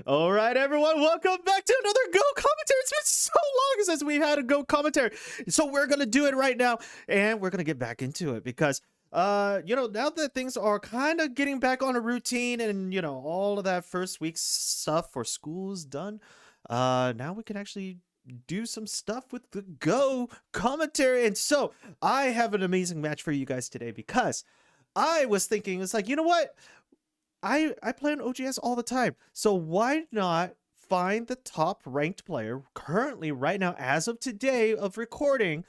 All right, everyone, welcome back to another Go commentary. It's been so long since we had a Go commentary, so we're gonna do it right now, and we're gonna get back into it because, now that things are kind of getting back on a routine, and all of that first week stuff for school is done, now we can actually do some stuff with the Go commentary, and so I have an amazing match for you guys today because I was thinking, it's like, you know what? I play on OGS all the time. So why not find the top ranked player currently right now as of today of recording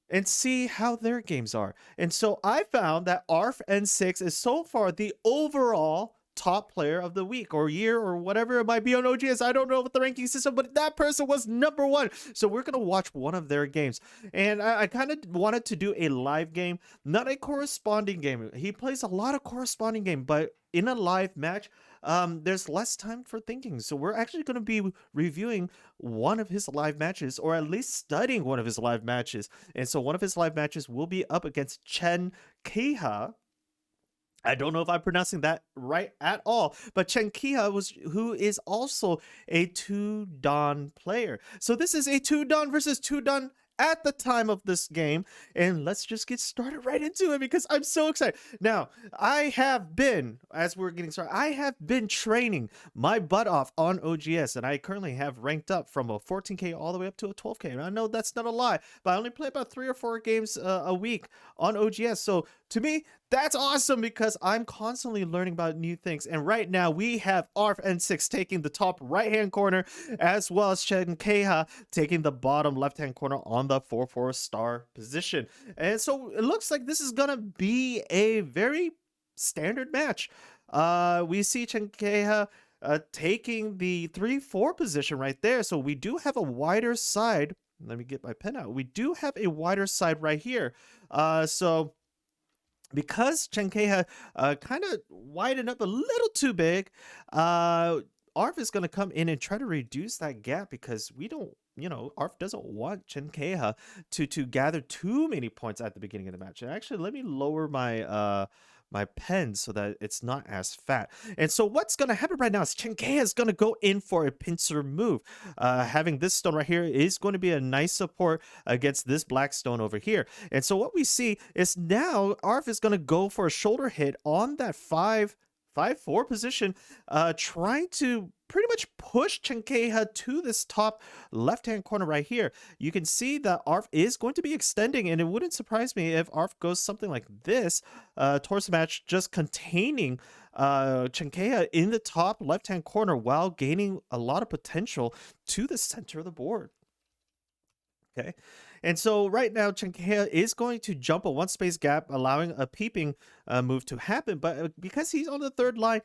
and see how their games are. And so I found that ARF N6 is so far the overall top player of the week or year or whatever it might be on OGS. I don't know what the ranking system, but that person was number one. So we're going to watch one of their games. And I kind of wanted to do a live game, not a corresponding game. He plays a lot of corresponding game, but in a live match, there's less time for thinking. So we're actually going to be reviewing one of his live matches, or at least studying one of his live matches. And so one of his live matches will be up against Chenkeha. I don't know if I'm pronouncing that right at all, but Chenkeha who is also a 2-Dan player. So this is a 2-Dan versus 2-Dan at the time of this game, and let's just get started right into it because I'm so excited. Now, as we're getting started, I have been training my butt off on OGS, and I currently have ranked up from a 14K all the way up to a 12K. And I know that's not a lie, but I only play about 3 or 4 games a week on OGS. So to me, that's awesome because I'm constantly learning about new things. And right now we have ARF N6 taking the top right-hand corner, as well as Chenkeha taking the bottom left-hand corner on the 4-4 star position. And so it looks like this is gonna be a very standard match. We see Chenkeha taking the 3-4 position right there. So we do have a wider side. Let me get my pen out. We do have a wider side right here. So because Chenkeha kind of widened up a little too big, ARF is going to come in and try to reduce that gap because we don't, ARF doesn't want Chenkeha to gather too many points at the beginning of the match. And actually, let me lower my my pen so that it's not as fat. And so what's going to happen right now is Chenkeha is going to go in for a pincer move. Having this stone right here is going to be a nice support against this black stone over here. And so what we see is now ARF is going to go for a shoulder hit on that 5-4 position, trying to pretty much push Chenkeha to this top left-hand corner right here. You can see that ARF is going to be extending, and it wouldn't surprise me if ARF goes something like this towards the match, just containing Chenkeha in the top left-hand corner while gaining a lot of potential to the center of the board. Okay, and so right now Chenkeha is going to jump a 1 space gap, allowing a peeping move to happen, but because he's on the third line,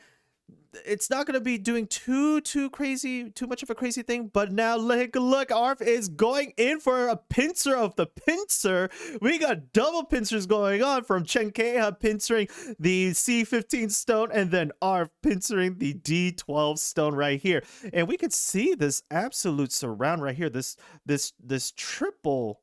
it's not going to be doing too much of a crazy thing. But now look, ARF is going in for a pincer of the pincer. We got double pincers going on, from Chenkeha pincering the C15 stone and then ARF pincering the D12 stone right here. And we could see this absolute surround right here, this triple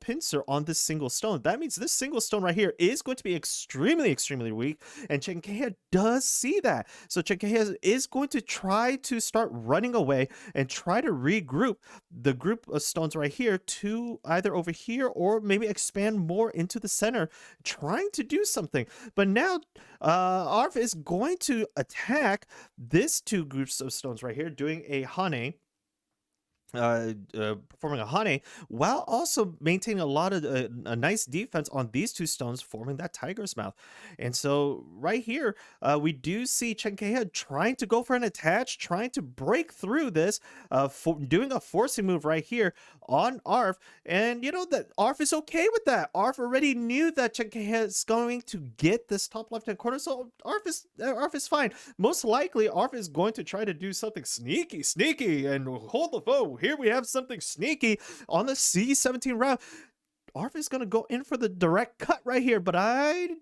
pincer on this single stone. That means this single stone right here is going to be extremely weak, and Chenkeha does see that. So Chenkeha is going to try to start running away and try to regroup the group of stones right here to either over here or maybe expand more into the center, trying to do something. But now ARF is going to attack this 2 groups of stones right here, doing a Hane, performing a Hane, while also maintaining a lot of a nice defense on these 2 stones, forming that tiger's mouth. And so right here, we do see Chenkeha trying to go for an attach, trying to break through this, doing a forcing move right here on ARF. And that ARF is okay with that. ARF already knew that Chenkeha is going to get this top left-hand corner, so ARF is fine. Most likely, ARF is going to try to do something sneaky, and hold the phone. Here we have something sneaky on the C17 round. ARF is going to go in for the direct cut right here, but I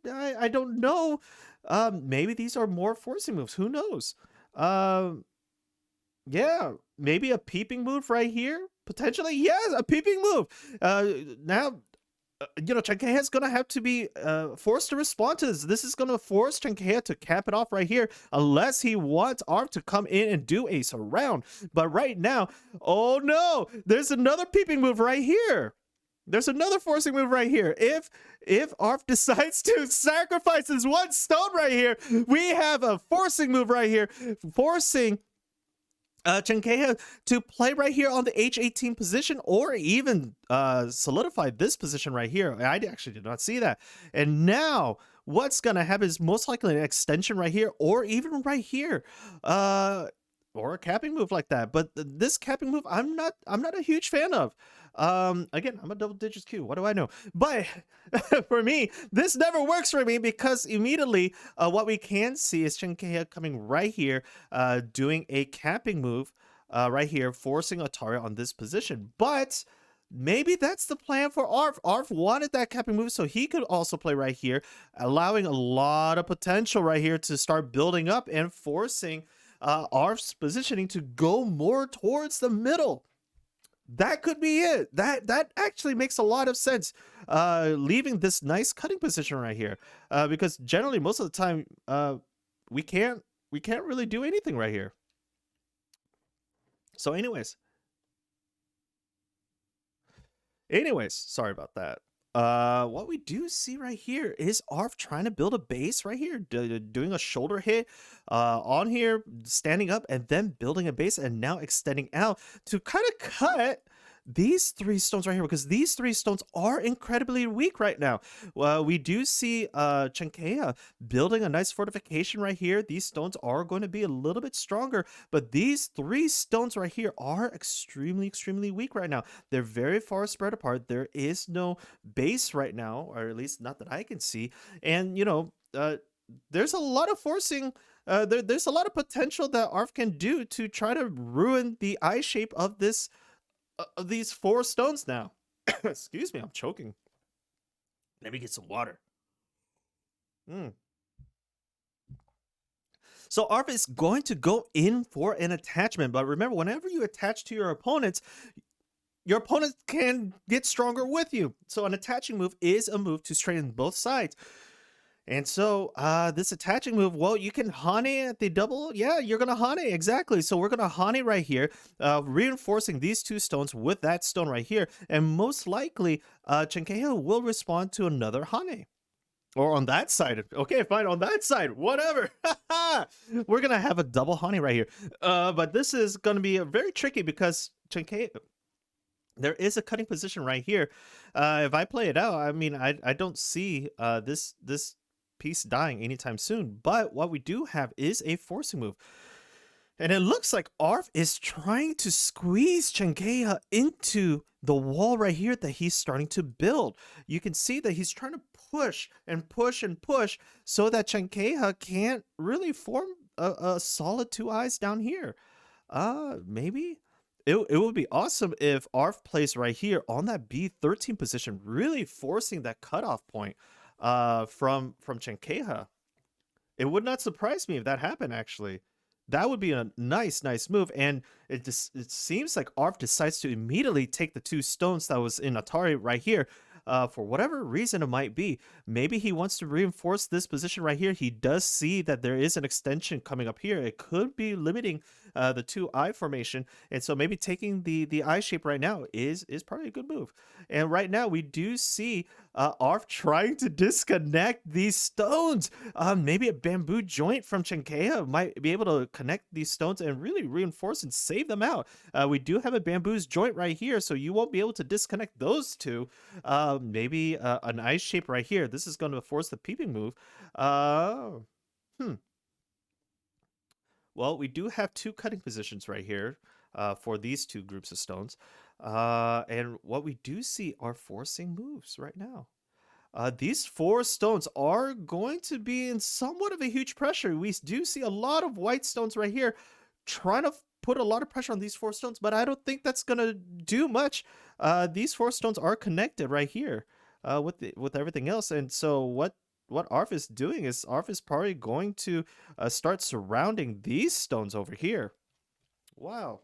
don't know. Maybe these are more forcing moves. Who knows? Yeah, maybe a peeping move right here. Potentially, yes, a peeping move. Now Chenkeha is gonna have to be forced to respond to this. This is gonna force Chenkeha to cap it off right here, unless he wants Arf to come in and do a surround. But right now, oh no, there's another peeping move right here. There's another forcing move right here. If Arf decides to sacrifice his one stone right here, we have a forcing move right here, forcing Chenkeha to play right here on the H18 position, or even solidify this position right here. I actually did not see that. And now what's gonna happen is most likely an extension right here, or even right here, or a capping move like that. But this capping move, I'm not a huge fan of. Again, I'm a double digits Q. What do I know? But for me, this never works for me, because immediately what we can see is Chenkeha coming right here, doing a capping move right here, forcing Atari on this position. But maybe that's the plan for Arf. Arf wanted that capping move so he could also play right here, allowing a lot of potential right here to start building up and forcing Arf's positioning to go more towards the middle. That could be it. That actually makes a lot of sense. Leaving this nice cutting position right here, because generally most of the time, we can't really do anything right here. So, anyways, sorry about that. What we do see right here is Arf trying to build a base right here, doing a shoulder hit on here, standing up, and then building a base, and now extending out to kind of cut these 3 stones right here, because these 3 stones are incredibly weak right now. We do see Chenkeha building a nice fortification right here. These stones are going to be a little bit stronger, but these 3 stones right here are extremely weak right now. They're very far spread apart. There is no base right now, or at least not that I can see. And there's a lot of forcing. There's a lot of potential that Arf can do to try to ruin the eye shape of this these 4 stones now. Excuse me, I'm choking. Let me get some water. So Arf is going to go in for an attachment, but remember, whenever you attach to your opponents can get stronger with you. So an attaching move is a move to straighten both sides. And so this attaching move, well, you can Hane at the double. Yeah, you're going to Hane, exactly. So we're going to Hane right here, reinforcing these 2 stones with that stone right here. And most likely, Chenkeha will respond to another Hane. Or on that side. Okay, fine, on that side, whatever. We're going to have a double Hane right here. But this is going to be very tricky, because Chenkeha, there is a cutting position right here. If I play it out, I mean, I don't see this piece dying anytime soon. But what we do have is a forcing move. And it looks like Arf is trying to squeeze Chenkeha into the wall right here that he's starting to build. You can see that he's trying to push and push and push so that Chenkeha can't really form a solid 2 eyes down here. Maybe it would be awesome if Arf plays right here on that B13 position, really forcing that cutoff point from Chenkeha. It would not surprise me if that happened, actually. That would be a nice move. And it seems like Arf decides to immediately take the 2 stones that was in Atari right here. For whatever reason it might be. Maybe he wants to reinforce this position right here. He does see that there is an extension coming up here. It could be limiting the 2 eye formation. And so maybe taking the eye shape right now is probably a good move. And right now we do see Arf trying to disconnect these stones. Maybe a bamboo joint from Chenkeha might be able to connect these stones and really reinforce and save them out. We do have a bamboo's joint right here, so you won't be able to disconnect those 2. Maybe an ice shape right here. This is going to force the peeping move. Well, we do have 2 cutting positions right here for these 2 groups of stones. And what we do see are forcing moves right now. These 4 stones are going to be in somewhat of a huge pressure. We do see a lot of white stones right here trying to put a lot of pressure on these 4 stones, but I don't think that's going to do much. These 4 stones are connected right here with everything else. And so what Arf is doing is Arf is probably going to start surrounding these stones over here. Wow.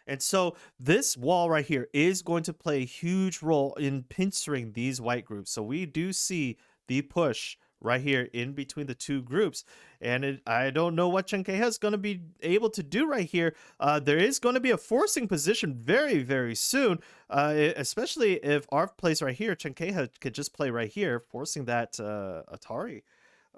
And so this wall right here is going to play a huge role in pincering these white groups. So we do see the push right here in between the two groups. And I don't know what Chenkeha is going to be able to do right here. There is going to be a forcing position very, very soon, especially if Arf plays right here. Chenkeha could just play right here, forcing that Atari.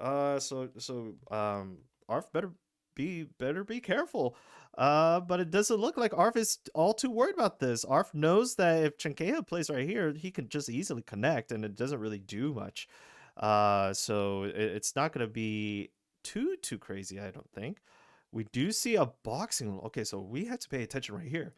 Arf better be careful. But it doesn't look like Arf is all too worried about this. Arf knows that if Chenkeha plays right here, he can just easily connect, and it doesn't really do much. So it's not going to be too crazy, I don't think. We do see a boxing. Okay, so we have to pay attention right here.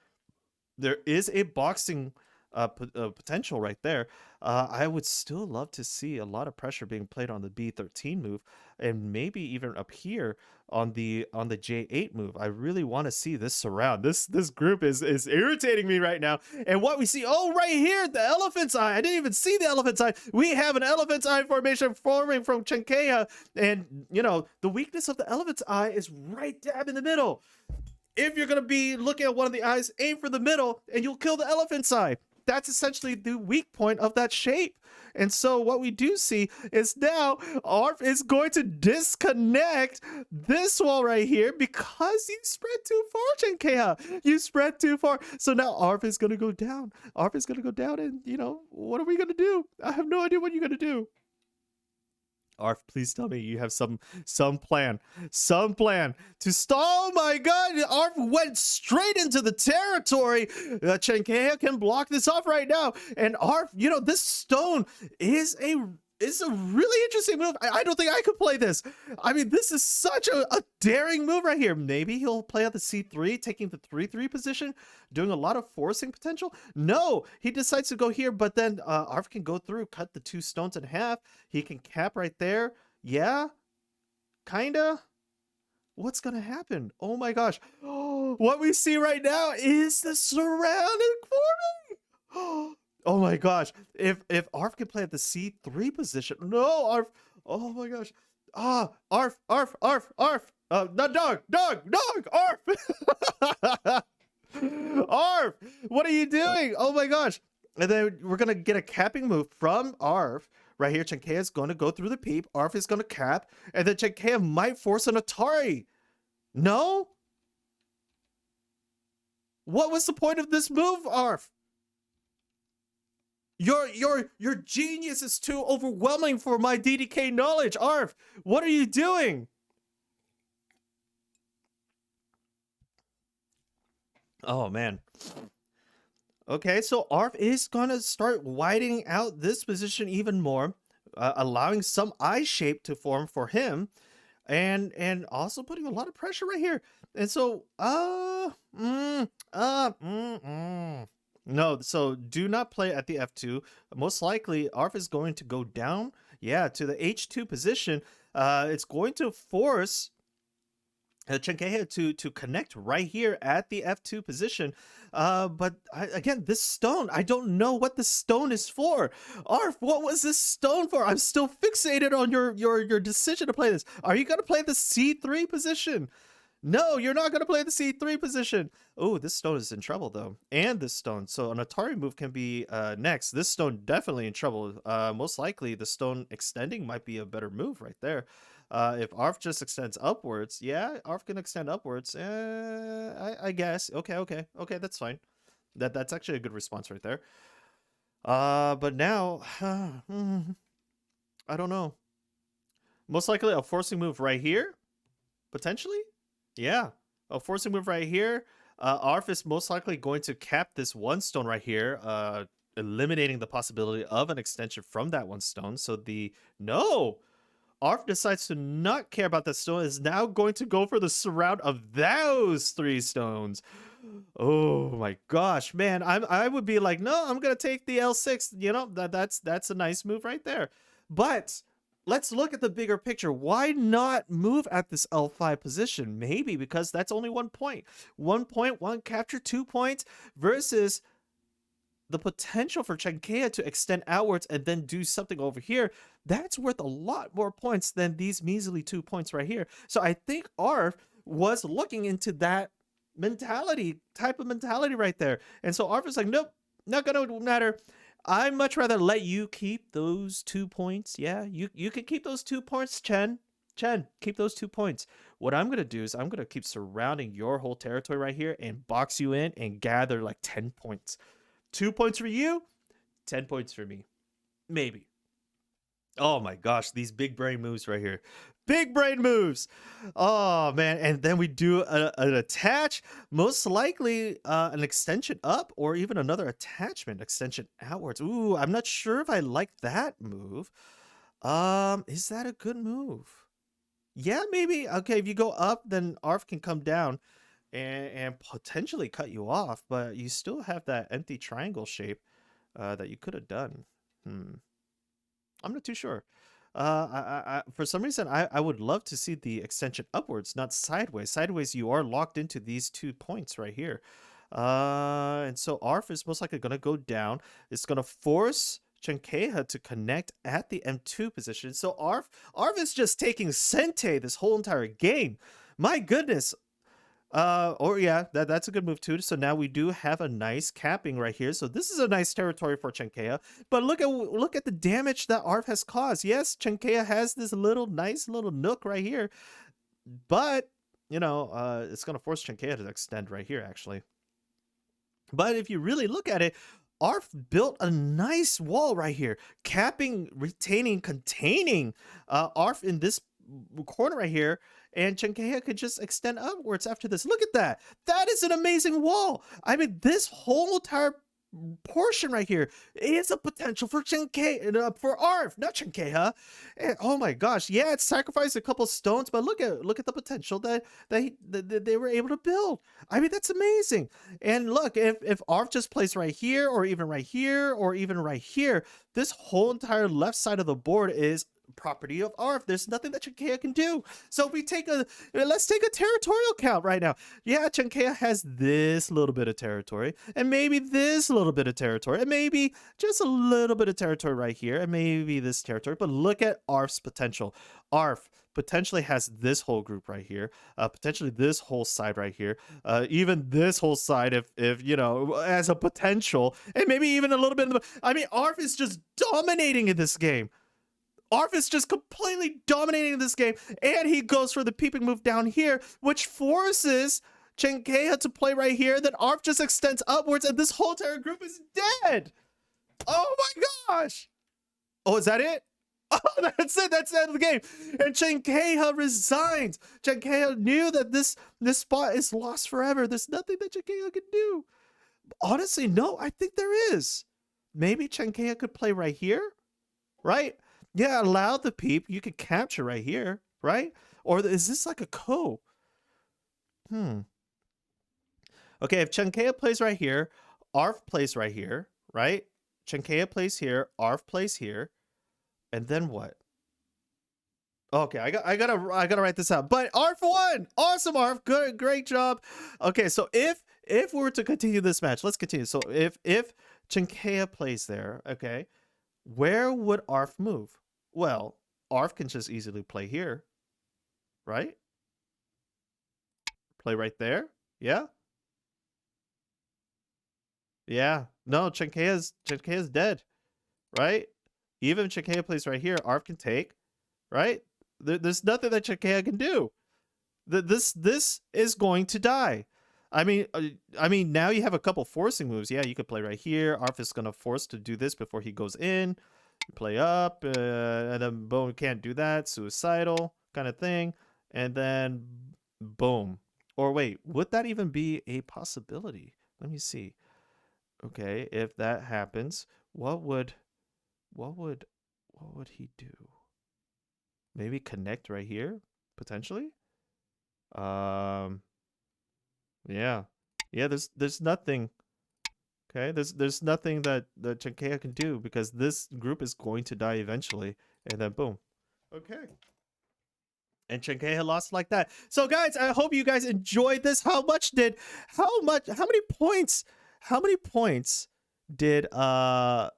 There is a boxing potential right there. I would still love to see a lot of pressure being played on the B13 move, and maybe even up here on the J8 move. I really want to see this surround. This group is irritating me right now. And what we see, oh, right here, the elephant's eye. I didn't even see the elephant's eye. We have an elephant's eye formation forming from Chenkeha, and you know the weakness of the elephant's eye is right dab in the middle. If you're going to be looking at one of the eyes, aim for the middle and you'll kill the elephant's eye. That's essentially the weak point of that shape. And so what we do see is now Arf is going to disconnect this wall right here because you spread too far, Chenkeha. You spread too far. So now Arf is going to go down. Arf is going to go down, and, you know, what are we going to do? I have no idea what you're going to do. Arf, please tell me you have some plan to stall. Oh my god, Arf went straight into the territory. Chenkeha can block this off right now. And Arf, you know, this stone is a really interesting move. I don't think I could play this. I mean, this is such a daring move right here. Maybe he'll play at the C3, taking the 3-3 position, doing a lot of forcing potential. No, he decides to go here, but then Arf can go through, cut the 2 stones in half. He can cap right there. Yeah, kinda. What's gonna happen? Oh my gosh. What we see right now is the surrounding forming. Oh my gosh. If Arf can play at the C3 position. No, Arf. Oh my gosh. Arf. No, dog. Arf. Arf, what are you doing? Oh my gosh. And then we're going to get a capping move from Arf. Right here, Chenkeha is going to go through the peep. Arf is going to cap. And then Chenkeha might force an Atari. No? What was the point of this move, Arf? Your genius is too overwhelming for my DDK knowledge. Arf, what are you doing? Oh man. Okay, so Arf is gonna start widening out this position even more, allowing some eye shape to form for him, and also putting a lot of pressure right here. And so, no, so do not play at the F2. Most likely, Arf is going to go down, yeah, to the H2 position. It's going to force Chenkeha to connect right here at the F2 position. But again, this stone, I don't know what the stone is for. Arf, what was this stone for? I'm still fixated on your decision to play this. Are you going to play the C3 position? No, you're not going to play the C3 position. Oh, this stone is in trouble, though. And this stone. So an Atari move can be next. This stone definitely in trouble. Most likely, the stone extending might be a better move right there. If Arf just extends upwards, yeah, Arf can extend upwards. I guess. Okay, that's fine. That's actually a good response right there. But now, I don't know. Most likely a forcing move right here, potentially. Yeah, a forcing move right here. Arf is most likely going to cap this 1 stone right here, eliminating the possibility of an extension from that 1 stone. So no, Arf decides to not care about that stone, is now going to go for the surround of those 3 stones. Oh my gosh, man, I would be like, no, I'm gonna take the L6. You know, that's a nice move right there. But let's look at the bigger picture. Why not move at this L5 position? Maybe because that's only 1 point. 1 point, 1 capture, 2 points versus the potential for Chenkeha to extend outwards and then do something over here. That's worth a lot more points than these measly 2 points right here. So I think Arf was looking into that type of mentality right there. And so Arf is like, nope, not gonna matter. I'd much rather let you keep those 2 points. Yeah, you can keep those 2 points, Chen. Chen, keep those 2 points. What I'm gonna do is I'm gonna keep surrounding your whole territory right here and box you in and gather like 10 points. 2 points for you, 10 points for me. Maybe. Oh my gosh, these big brain moves right here. Big brain moves. Oh man, and then we do an attach, most likely an extension up or even another attachment extension outwards. Ooh, I'm not sure if I like that move. Is that a good move? Yeah, maybe. Okay, if you go up, then Arf can come down and potentially cut you off, but you still have that empty triangle shape that you could have done. Hmm. I'm not too sure. For some reason, I would love to see the extension upwards, not sideways. Sideways, you are locked into these 2 points right here. And so Arf is most likely going to go down. It's going to force Chenkeha to connect at the M2 position. So Arf is just taking Sente this whole entire game. My goodness, or yeah, that's a good move too. So now we do have a nice capping right here. So this is a nice territory for Chenkeha. But look at the damage that Arf has caused. Yes, Chenkeha has this nice little nook right here, but it's gonna force Chenkeha to extend right here actually. But if you really look at it, Arf built a nice wall right here, capping, retaining, containing Arf in this corner right here, and Chenkeha could just extend upwards after this. Look at that. That is an amazing wall. I mean, this whole entire portion right here is a potential for Chenkeha, for Arf, not Chenkeha. And oh my gosh, yeah, it sacrificed a couple stones, but look at the potential that they were able to build. I mean, that's amazing. And look, if Arf just plays right here, or even right here, or even right here, this whole entire left side of the board is property of Arf. There's nothing that Chenkeha can do. So if we let's take a territorial count right now. Yeah, Chenkeha has this little bit of territory, and maybe this little bit of territory, and maybe just a little bit of territory right here, and maybe this territory. But look at Arf's potential. Arf potentially has this whole group right here, potentially this whole side right here, even this whole side if as a potential, and maybe even a little bit I mean, Arf is just dominating in this game. Arf is just completely dominating this game, and he goes for the peeping move down here, which forces Chenkeha to play right here. Then Arf just extends upwards, and this whole entire group is dead. Oh my gosh! Oh, is that it? Oh, that's it. That's the end of the game. And Chenkeha resigns. Chenkeha knew that this spot is lost forever. There's nothing that Chenkeha can do. Honestly, no. I think there is. Maybe Chenkeha could play right here, right? Yeah, allow the peep. You could capture right here, right? Or is this like a co? Okay, if Chenkeha plays right here, Arf plays right here, right? Chenkeha plays here, Arf plays here, and then what? Okay, I gotta write this out. But Arf won. Awesome, Arf. Good, great job. Okay, so if we were to continue this match, let's continue. So if Chenkeha plays there, okay, where would Arf move? Well, Arf can just easily play here, right? Play right there. Yeah. Yeah. No, Chenkeha's dead, right? Even if Chenkeha plays right here, Arf can take, right? There's nothing that Chenkeha can do. This is going to die. I mean, now you have a couple forcing moves. Yeah, you could play right here. Arf is gonna force to do this before he goes in. Play up, and then boom, can't do that. Suicidal kind of thing, and then boom. Or wait, would that even be a possibility? Let me see. Okay, if that happens, what would he do? Maybe connect right here, potentially. Yeah. There's nothing. Okay, there's nothing that Chenkeha can do because this group is going to die eventually, and then boom. Okay. And Chenkeha lost like that. So guys, I hope you guys enjoyed this. How many points did Arf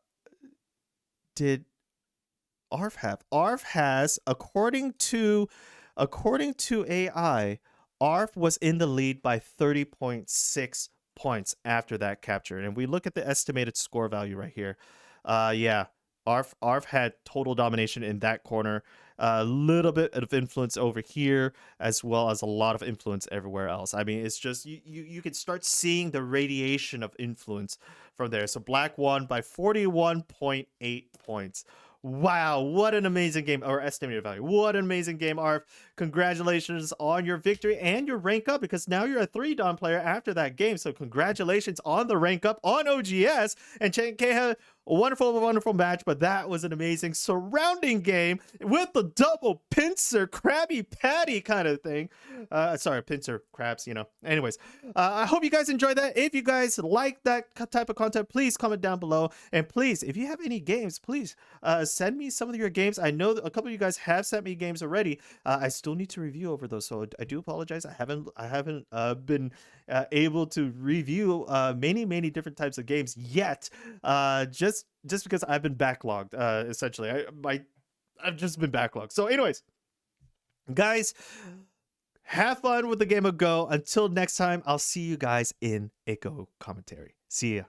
have? Arf has, according to AI, Arf was in the lead by 30.6 points after that capture. And we look at the estimated score value right here. Yeah, Arf had total domination in that corner. A little bit of influence over here, as well as a lot of influence everywhere else. I mean, it's just you can start seeing the radiation of influence from there. So Black won by 41.8 points. Wow, what an amazing game, or estimated value. What an amazing game, Arf. Congratulations on your victory and your rank up, because now you're a 3-dan player after that game. So congratulations on the rank up on OGS. And Chenkeha, a wonderful, wonderful match, but that was an amazing surrounding game with the double pincer, Krabby Patty kind of thing. Sorry, pincer, crabs, you know. Anyways, I hope you guys enjoyed that. If you guys like that type of content, please comment down below. And please, if you have any games, please send me some of your games. I know that a couple of you guys have sent me games already. I still need to review over those, so I do apologize. I haven't been able to review many different types of games yet. Just because I've been backlogged, essentially. I've just been backlogged. So anyways, guys, have fun with the game of Go. Until next time, I'll see you guys in a Go commentary. See ya.